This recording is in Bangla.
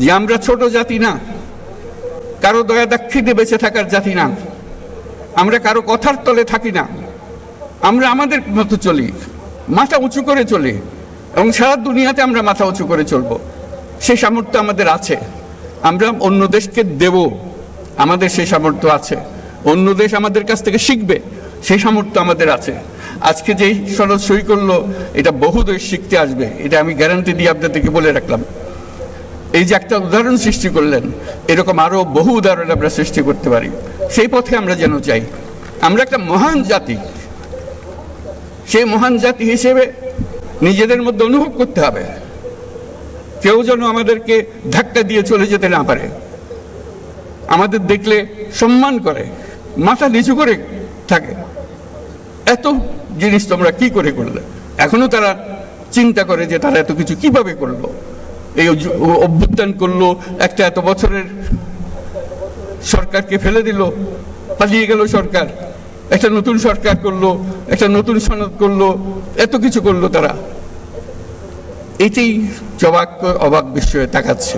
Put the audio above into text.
যে আমরা ছোট জাতি না, কারো দয়া দাক্ষিণ্যে বেঁচে থাকার জাতি না, আমরা কারো কথার তলে থাকি না, আমরা আমাদের মতো চলি, মাথা উঁচু করে চলি এবং সারা দুনিয়াতে আমরা মাথা উঁচু করে চলবো। সেই সামর্থ্য আমাদের আছে। আমরা অন্য দেশকে দেব, আমাদের সেই সামর্থ্য আছে। অন্য দেশ আমাদের কাছ থেকে শিখবে, সেই সামর্থ্য আমাদের আছে। আজকে যেই সনদ সই করলো, এটা বহু দেশ শিখতে আসবে, এটা আমি গ্যারান্টি দিয়ে আপনাদেরকে বলে রাখলাম। এই যে একটা উদাহরণ সৃষ্টি করলেন, এরকম আরো বহু উদাহরণ আমরা সৃষ্টি করতে পারি। সেই পথে আমরা যেন চাই। আমরা একটা মহান জাতি, সেই মহান জাতি হিসেবে নিজেদের মধ্যে অনুভব করতে হবে। কেউ যেন আমাদেরকে ধাক্কা দিয়ে চলে যেতে না পারে, আমাদের দেখলে সম্মান করে, মাথা নিচু করে থাকে। এত জিনিস তোমরা কি করে করলে? এখনো তারা চিন্তা করে যে তারা এত কিছু কিভাবে করলো, এই অভ্যুত্থান করলো, একটা এত বছরের সরকারকে ফেলে দিল, পালিয়ে গেল সরকার, একটা নতুন সরকার করলো, একটা নতুন সনদ করলো, এত কিছু করলো তারা। এটাই অবাক বিস্ময়ে তাকাচ্ছে।